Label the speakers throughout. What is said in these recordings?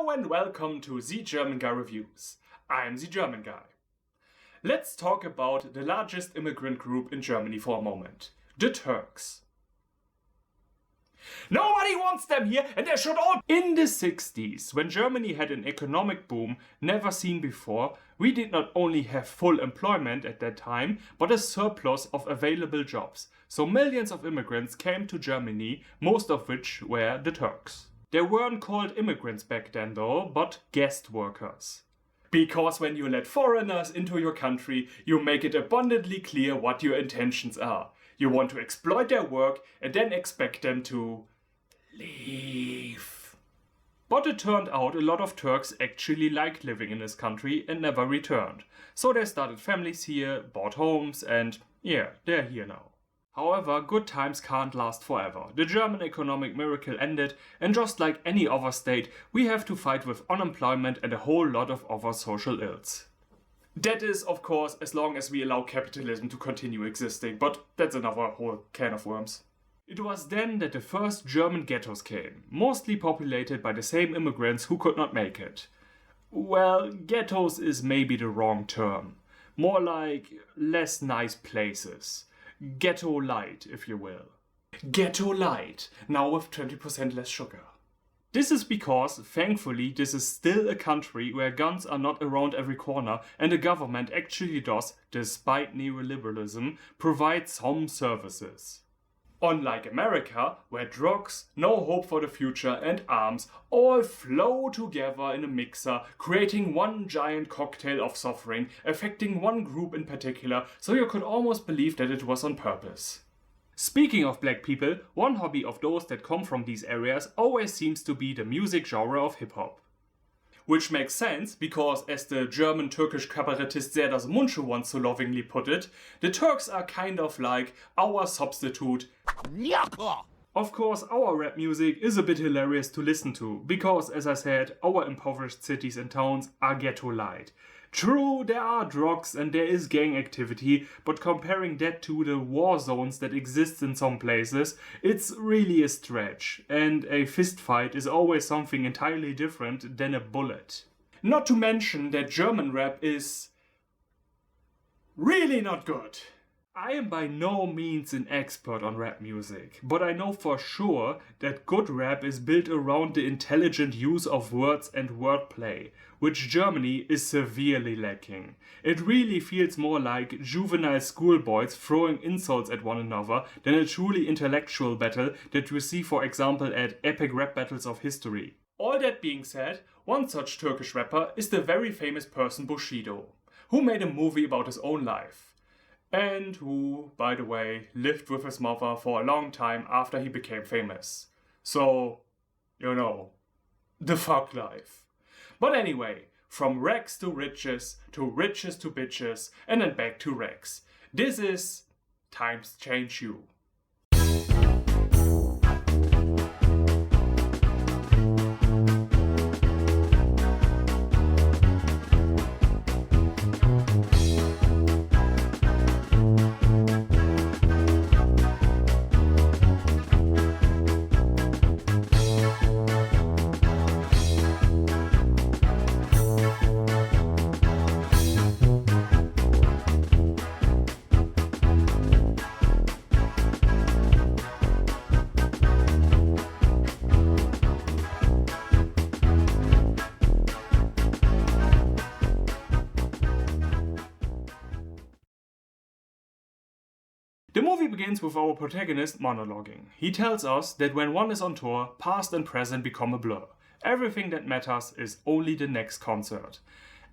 Speaker 1: Hello and welcome to The German Guy Reviews. I'm The German Guy. Let's talk about the largest immigrant group in Germany for a moment. The Turks. Nobody wants them here and they should all... In the 60s, when Germany had an economic boom never seen before, we did not only have full employment at that time, but a surplus of available jobs. So millions of immigrants came to Germany, most of which were the Turks. They weren't called immigrants back then though, but guest workers. Because when you let foreigners into your country, you make it abundantly clear what your intentions are. You want to exploit their work and then expect them to leave. But it turned out a lot of Turks actually liked living in this country and never returned. So they started families here, bought homes, and yeah, they're here now. However, good times can't last forever. The German economic miracle ended, and just like any other state, we have to fight with unemployment and a whole lot of other social ills. That is, of course, as long as we allow capitalism to continue existing, but that's another whole can of worms. It was then that the first German ghettos came, mostly populated by the same immigrants who could not make it. Well, ghettos is maybe the wrong term. More like less nice places. Ghetto light, if you will. Ghetto light, now with 20% less sugar. This is because, thankfully, this is still a country where guns are not around every corner and the government actually does, despite neoliberalism, provide some services. Unlike America, where drugs, no hope for the future and arms all flow together in a mixer, creating one giant cocktail of suffering, affecting one group in particular, so you could almost believe that it was on purpose. Speaking of black people, one hobby of those that come from these areas always seems to be the music genre of hip-hop. Which makes sense, because as the German-Turkish cabarettist Serdar Muncu once so lovingly put it, the Turks are kind of like our substitute. Of course, our rap music is a bit hilarious to listen to, because as I said, our impoverished cities and towns are ghetto light. True, there are drugs and there is gang activity, but comparing that to the war zones that exist in some places, it's really a stretch. And a fist fight is always something entirely different than a bullet. Not to mention that German rap is really not good. I am by no means an expert on rap music, but I know for sure that good rap is built around the intelligent use of words and wordplay, which Germany is severely lacking. It really feels more like juvenile schoolboys throwing insults at one another than a truly intellectual battle that you see, for example, at epic rap battles of history. All that being said, one such Turkish rapper is the very famous person Bushido, who made a movie about his own life. And who, by the way, lived with his mother for a long time after he became famous. So, you know, the fuck life. But anyway, from rags to riches to bitches, and then back to rags. This is Times Change You. The movie begins with our protagonist monologuing. He tells us that when one is on tour, past and present become a blur. Everything that matters is only the next concert.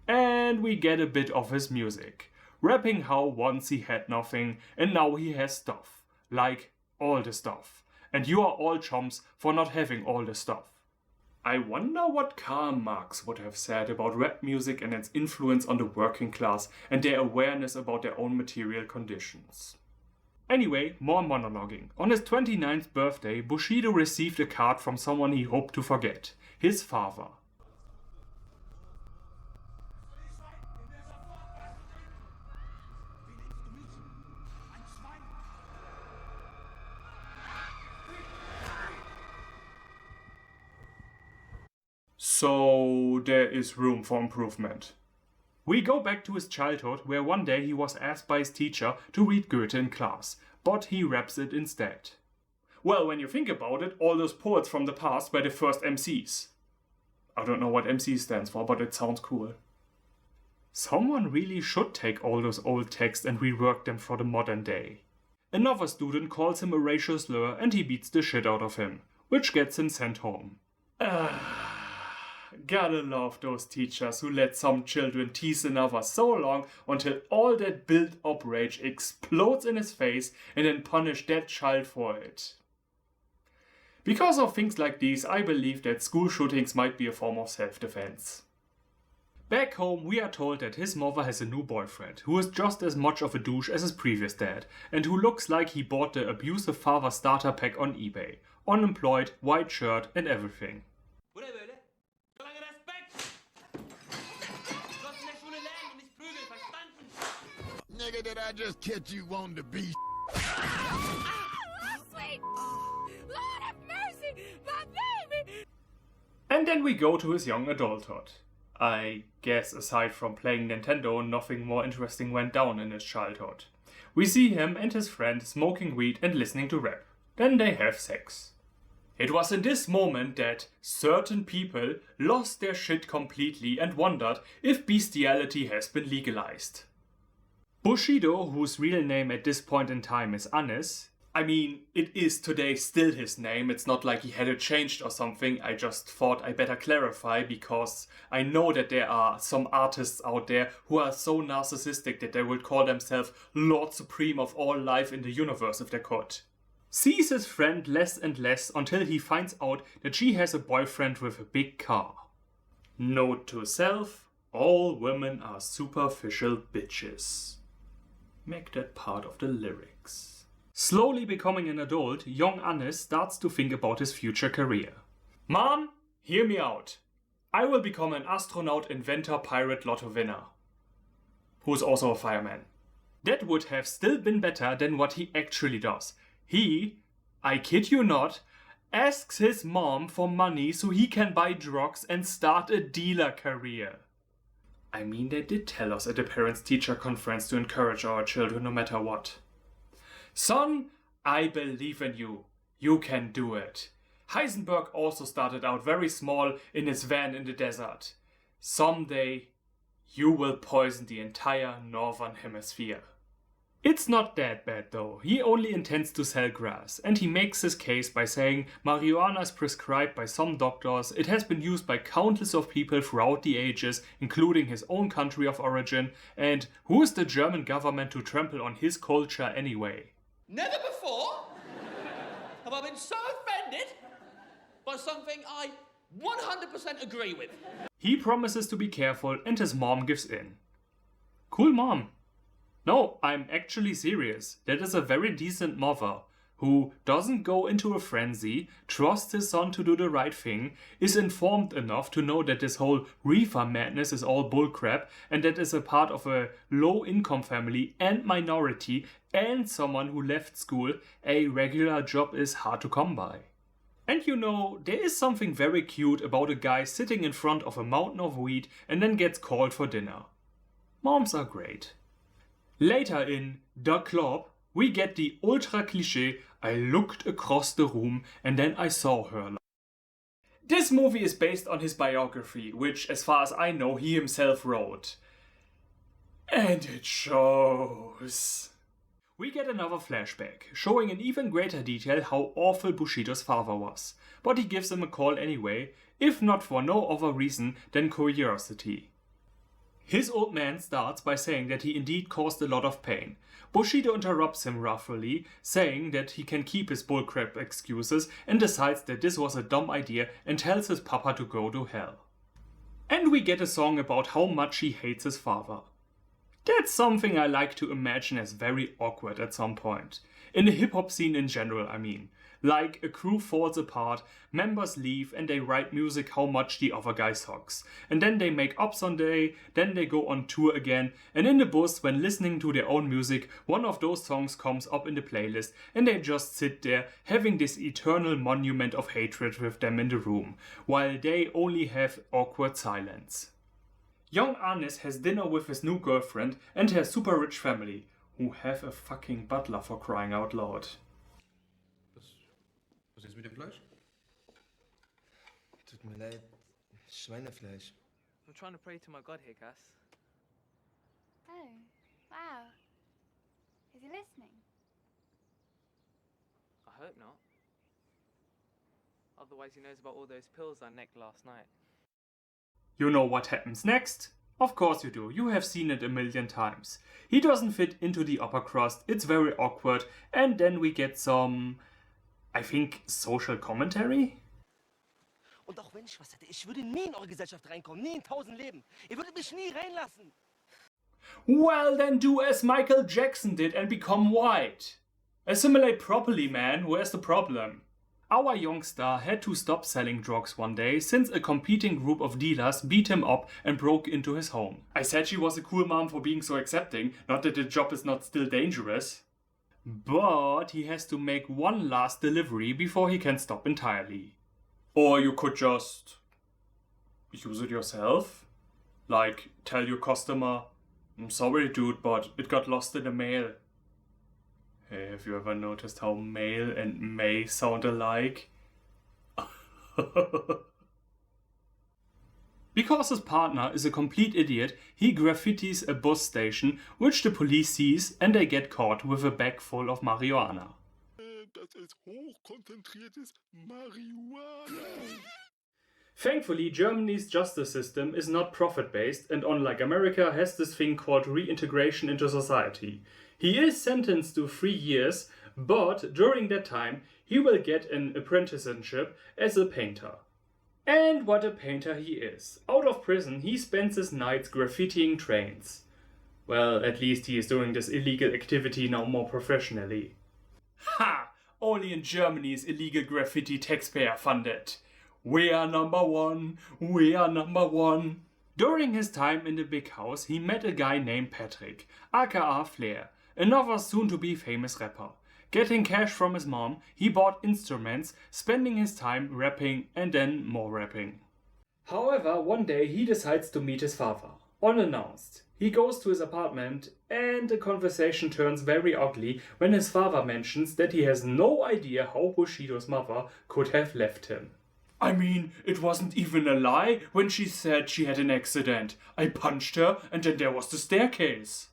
Speaker 1: And we get a bit of his music, rapping how once he had nothing and now he has stuff. Like all the stuff. And you are all chumps for not having all the stuff. I wonder what Karl Marx would have said about rap music and its influence on the working class and their awareness about their own material conditions. Anyway, more monologuing. On his 29th birthday, Bushido received a card from someone he hoped to forget. His father. So there is room for improvement. We go back to his childhood, where one day he was asked by his teacher to read Goethe in class, but he raps it instead. Well, when you think about it, all those poets from the past were the first MCs. I don't know what MC stands for, but it sounds cool. Someone really should take all those old texts and rework them for the modern day. Another student calls him a racial slur and he beats the shit out of him, which gets him sent home. Gotta love those teachers who let some children tease another so long until all that built-up rage explodes in his face and then punish that child for it. Because of things like these, I believe that school shootings might be a form of self-defense. Back home, we are told that his mother has a new boyfriend, who is just as much of a douche as his previous dad, and who looks like he bought the abusive father starter pack on eBay. Unemployed, white shirt and everything.
Speaker 2: Nigga, did I just catch you on the beach?
Speaker 3: Sweet! Lord have mercy! My baby!
Speaker 1: And then we go to his young adulthood. I guess aside from playing Nintendo, nothing more interesting went down in his childhood. We see him and his friend smoking weed and listening to rap. Then they have sex. It was in this moment that certain people lost their shit completely and wondered if bestiality has been legalized. Bushido, whose real name at this point in time is Anis, I mean, it is today still his name, it's not like he had it changed or something, I just thought I better clarify because I know that there are some artists out there who are so narcissistic that they would call themselves Lord Supreme of all life in the universe if they could. Sees his friend less and less until he finds out that she has a boyfriend with a big car. Note to self, all women are superficial bitches. Make that part of the lyrics. Slowly becoming an adult, young Anis starts to think about his future career. Mom, hear me out. I will become an astronaut, inventor, pirate, lotto winner. Who's also a fireman. That would have still been better than what he actually does. He, I kid you not, asks his mom for money so he can buy drugs and start a dealer career. I mean, they did tell us at the parents-teacher conference to encourage our children no matter what. Son, I believe in you. You can do it. Heisenberg also started out very small in his van in the desert. Someday, you will poison the entire northern hemisphere. It's not that bad though. He only intends to sell grass, and he makes his case by saying marijuana is prescribed by some doctors, it has been used by countless of people throughout the ages, including his own country of origin, and who is the German government to trample on his culture anyway?
Speaker 4: Never before have I been so offended by something I 100% agree with.
Speaker 1: He promises to be careful and his mom gives in. Cool mom. No, I'm actually serious. That is a very decent mother who doesn't go into a frenzy, trusts his son to do the right thing, is informed enough to know that this whole reefer madness is all bullcrap and that is a part of a low-income family and minority and someone who left school, a regular job is hard to come by. And you know, there is something very cute about a guy sitting in front of a mountain of weed and then gets called for dinner. Moms are great. Later in The Club, we get the ultra cliché, I looked across the room and then I saw her. This movie is based on his biography, which as far as I know he himself wrote. And it shows. We get another flashback, showing in even greater detail how awful Bushido's father was. But he gives him a call anyway, if not for no other reason than curiosity. His old man starts by saying that he indeed caused a lot of pain. Bushido interrupts him roughly, saying that he can keep his bullcrap excuses and decides that this was a dumb idea and tells his papa to go to hell. And we get a song about how much he hates his father. That's something I like to imagine as very awkward at some point. In the hip-hop scene in general, I mean. Like a crew falls apart, members leave and they write music how much the other guy sucks. And then they make up someday, then they go on tour again, and in the bus when listening to their own music, one of those songs comes up in the playlist and they just sit there having this eternal monument of hatred with them in the room, while they only have awkward silence. Young Anis has dinner with his new girlfriend and her super rich family, who have a fucking butler for crying out loud.
Speaker 5: Was ist mit dem Fleisch?
Speaker 6: Tut mir leid, Schweinefleisch.
Speaker 7: I'm trying to pray to my God here, Cass.
Speaker 3: Oh, wow. Is he listening?
Speaker 7: I hope not. Otherwise he knows about all those pills I necked last night.
Speaker 1: You know what happens next? Of course you do, you have seen it a million times. He doesn't fit into the upper crust, it's very awkward, and then we get some, I think, social commentary?
Speaker 6: Und auch wenn ich was hätte, ich würde nie in eure Gesellschaft reinkommen, nie in 1000 Leben. Ihr würdet mich nie reinlassen.
Speaker 1: Well, then do as Michael Jackson did and become white. Assimilate properly, man, where's the problem? Our young star had to stop selling drugs one day since a competing group of dealers beat him up and broke into his home. I said she was a cool mom for being so accepting, not that the job is not still dangerous. But he has to make one last delivery before he can stop entirely. Or you could just use it yourself. Like, tell your customer, I'm sorry dude, but it got lost in the mail. Hey, have you ever noticed how male and may sound alike? Because his partner is a complete idiot, he graffitis a bus station, which the police sees and they get caught with a bag full of marijuana.
Speaker 2: Das ist hochkonzentriertes Marihuana.
Speaker 1: Thankfully, Germany's justice system is not profit-based and unlike America has this thing called reintegration into society. He is sentenced to 3 years, but during that time he will get an apprenticeship as a painter. And what a painter he is. Out of prison he spends his nights graffitiing trains. Well, at least he is doing this illegal activity now more professionally. Ha! Only in Germany is illegal graffiti taxpayer funded. We are number one, we are number one. During his time in the big house, he met a guy named Patrick, aka Flair, another soon-to-be famous rapper. Getting cash from his mom, he bought instruments, spending his time rapping and then more rapping. However, one day he decides to meet his father, unannounced. He goes to his apartment and the conversation turns very ugly when his father mentions that he has no idea how Bushido's mother could have left him. I mean, it wasn't even a lie when she said she had an accident. I punched her and then there was the staircase.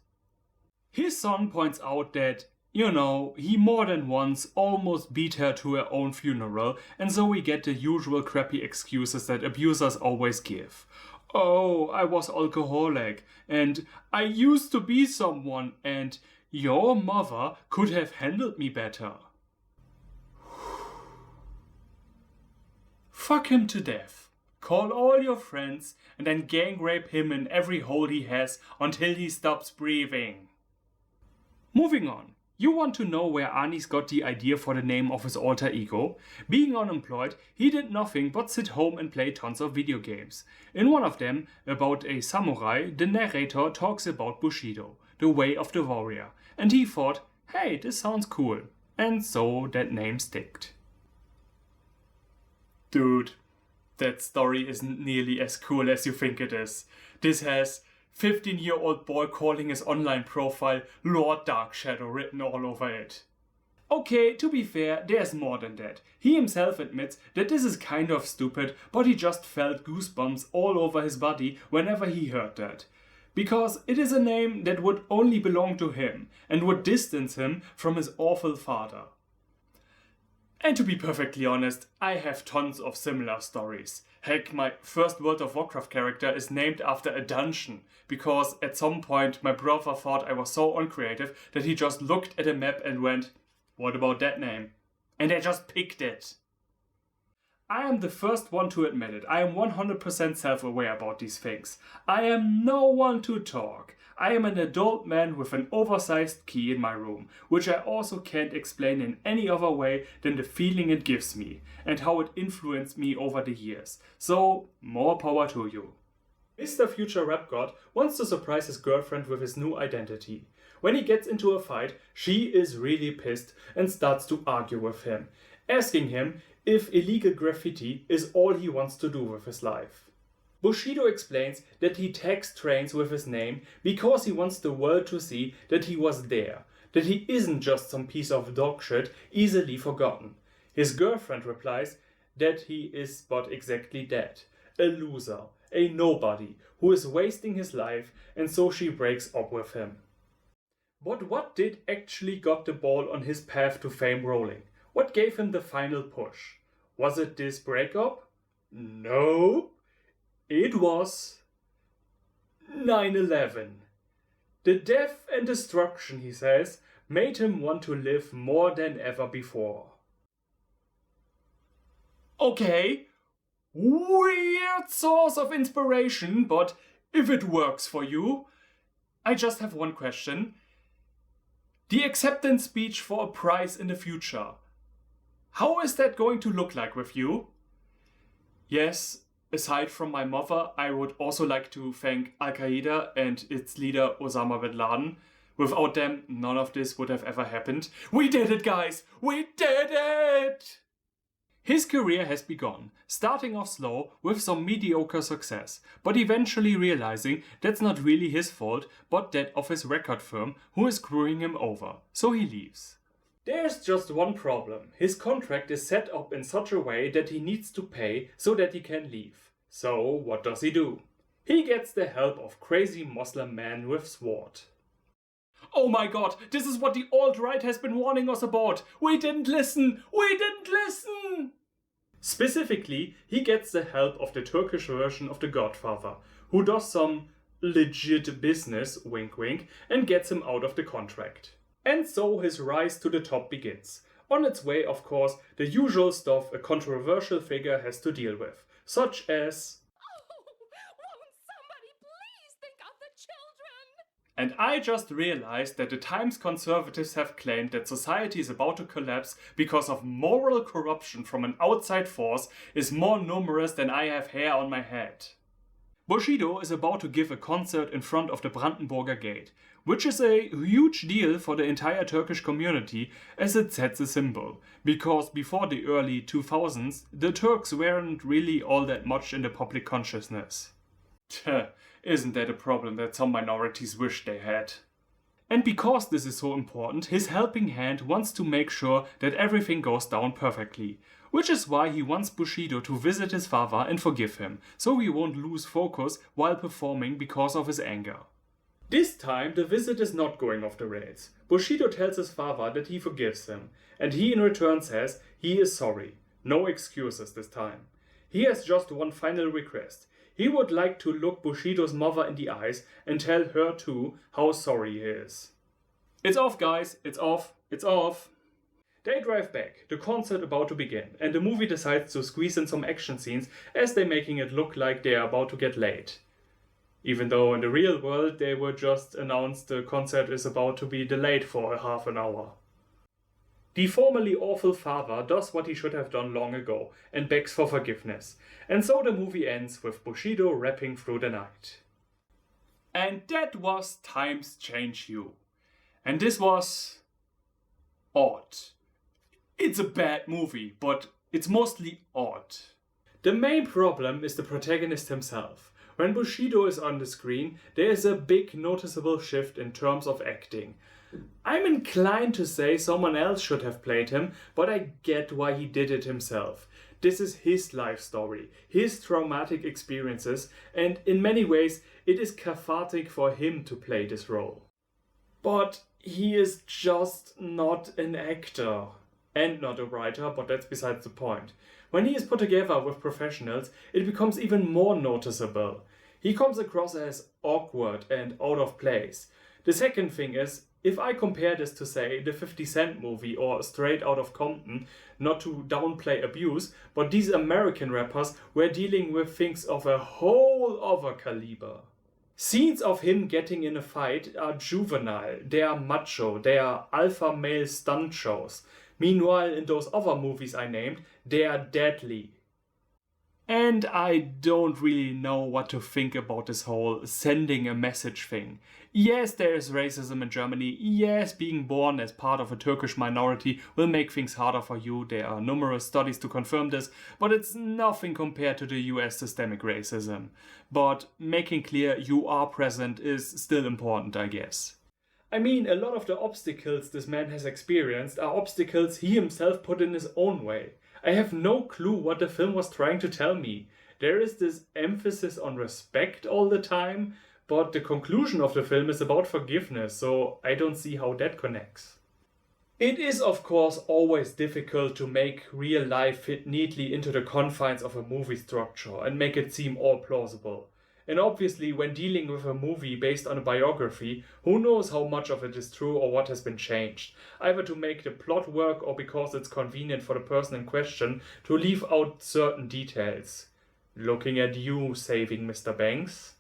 Speaker 1: His son points out that, you know, he more than once almost beat her to her own funeral, and so we get the usual crappy excuses that abusers always give. Oh, I was alcoholic, and I used to be someone, and your mother could have handled me better. Fuck him to death. Call all your friends and then gang rape him in every hole he has until he stops breathing. Moving on. You want to know where Anis got the idea for the name of his alter ego? Being unemployed, he did nothing but sit home and play tons of video games. In one of them, about a samurai, the narrator talks about Bushido, the way of the warrior, and he thought, hey, this sounds cool. And so that name sticked. Dude, that story isn't nearly as cool as you think it is. This has 15-year-old boy calling his online profile Lord Darkshadow written all over it. Okay, to be fair, there's more than that. He himself admits that this is kind of stupid, but he just felt goosebumps all over his body whenever he heard that. Because it is a name that would only belong to him and would distance him from his awful father. And to be perfectly honest, I have tons of similar stories. Heck, my first World of Warcraft character is named after a dungeon, because at some point my brother thought I was so uncreative that he just looked at a map and went, what about that name? And I just picked it. I am the first one to admit it. I am 100% self-aware about these things. I am no one to talk. I am an adult man with an oversized key in my room, which I also can't explain in any other way than the feeling it gives me and how it influenced me over the years. So, more power to you. Mr. Future Rap God wants to surprise his girlfriend with his new identity. When he gets into a fight, she is really pissed and starts to argue with him, asking him if illegal graffiti is all he wants to do with his life. Bushido explains that he tags trains with his name because he wants the world to see that he was there, that he isn't just some piece of dog shit easily forgotten. His girlfriend replies that he is but exactly that, a loser, a nobody who is wasting his life, and so she breaks up with him. But what did actually got the ball on his path to fame rolling? What gave him the final push? Was it this breakup? No. It was 9/11. The death and destruction, he says, made him want to live more than ever before. Okay, weird source of inspiration, but if it works for you, I just have one question. The acceptance speech for a prize in the future. How is that going to look like with you? Yes, aside from my mother, I would also like to thank Al-Qaeda and its leader Osama bin Laden. Without them, none of this would have ever happened. We did it, guys! We did it! His career has begun, starting off slow with some mediocre success, but eventually realizing that's not really his fault, but that of his record firm who is screwing him over, so he leaves. There's just one problem. His contract is set up in such a way that he needs to pay so that he can leave. So what does he do? He gets the help of crazy Muslim man with sword. Oh my god, this is what the alt-right has been warning us about! We didn't listen! We didn't listen! Specifically, he gets the help of the Turkish version of the Godfather, who does some legit business, wink wink, and gets him out of the contract. And so his rise to the top begins. On its way, of course, the usual stuff a controversial figure has to deal with, such as...
Speaker 3: Won't somebody please think of the children?
Speaker 1: And I just realized that the Times conservatives have claimed that society is about to collapse because of moral corruption from an outside force is more numerous than I have hair on my head. Bushido is about to give a concert in front of the Brandenburger Gate, which is a huge deal for the entire Turkish community as it sets a symbol, because before the early 2000s, the Turks weren't really all that much in the public consciousness. Isn't that a problem that some minorities wish they had? And because this is so important, his helping hand wants to make sure that everything goes down perfectly, which is why he wants Bushido to visit his father and forgive him, so he won't lose focus while performing because of his anger. This time the visit is not going off the rails. Bushido tells his father that he forgives him, and he in return says he is sorry. No excuses this time. He has just one final request. He would like to look Bushido's mother in the eyes and tell her too how sorry he is. It's off, guys, it's off, it's off. They drive back, the concert about to begin, and the movie decides to squeeze in some action scenes as they're making it look like they are about to get late. Even though in the real world they were just announced the concert is about to be delayed for a half an hour. The formerly awful father does what he should have done long ago and begs for forgiveness, and so the movie ends with Bushido rapping through the night. And that was Times Change You. And this was... odd. It's a bad movie, but it's mostly odd. The main problem is the protagonist himself. When Bushido is on the screen, there is a big noticeable shift in terms of acting. I'm inclined to say someone else should have played him, but I get why he did it himself. This is his life story, his traumatic experiences, and in many ways it is cathartic for him to play this role. But he is just not an actor. And not a writer, but that's besides the point. When he is put together with professionals, it becomes even more noticeable. He comes across as awkward and out of place. The second thing is, If I compare this to, say, the 50 Cent movie or Straight Outta Compton, not to downplay abuse, but these American rappers were dealing with things of a whole other caliber. Scenes of him getting in a fight are juvenile, they are macho, they are alpha male stunt shows. Meanwhile, in those other movies I named, they are deadly. And I don't really know what to think about this whole sending a message thing. Yes, there is racism in Germany. Yes, being born as part of a Turkish minority will make things harder for you. There are numerous studies to confirm this, but it's nothing compared to the US systemic racism. But making clear you are present is still important, I guess. I mean, a lot of the obstacles this man has experienced are obstacles he himself put in his own way. I have no clue what the film was trying to tell me. There is this emphasis on respect all the time, but the conclusion of the film is about forgiveness, so I don't see how that connects. It is, of course, always difficult to make real life fit neatly into the confines of a movie structure and make it seem all plausible. And obviously, when dealing with a movie based on a biography, who knows how much of it is true or what has been changed, either to make the plot work or because it's convenient for the person in question to leave out certain details. Looking at you, saving Mr. Banks.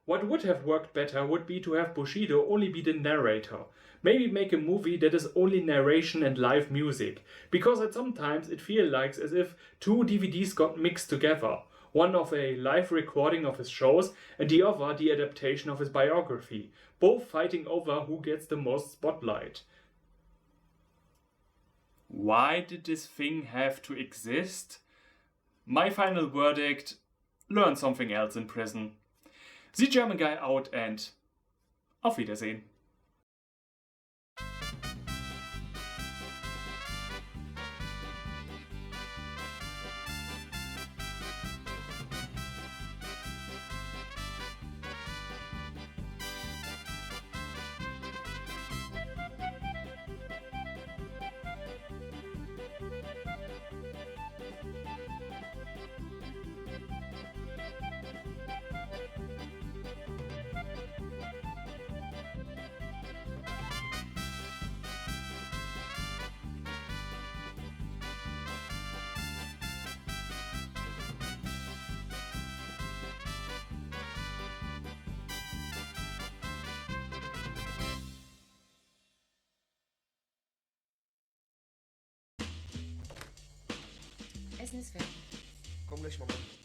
Speaker 1: What would have worked better would be to have Bushido only be the narrator. Maybe make a movie that is only narration and live music, because at sometimes it feels like as if two DVDs got mixed together. One of a live recording of his shows and the other the adaptation of his biography, both fighting over who gets the most spotlight. Why did this thing have to exist? My final verdict: learn something else in prison. Zgermanguy out and auf Wiedersehen.
Speaker 5: Essen ist fertig.
Speaker 6: Komm gleich, Mama.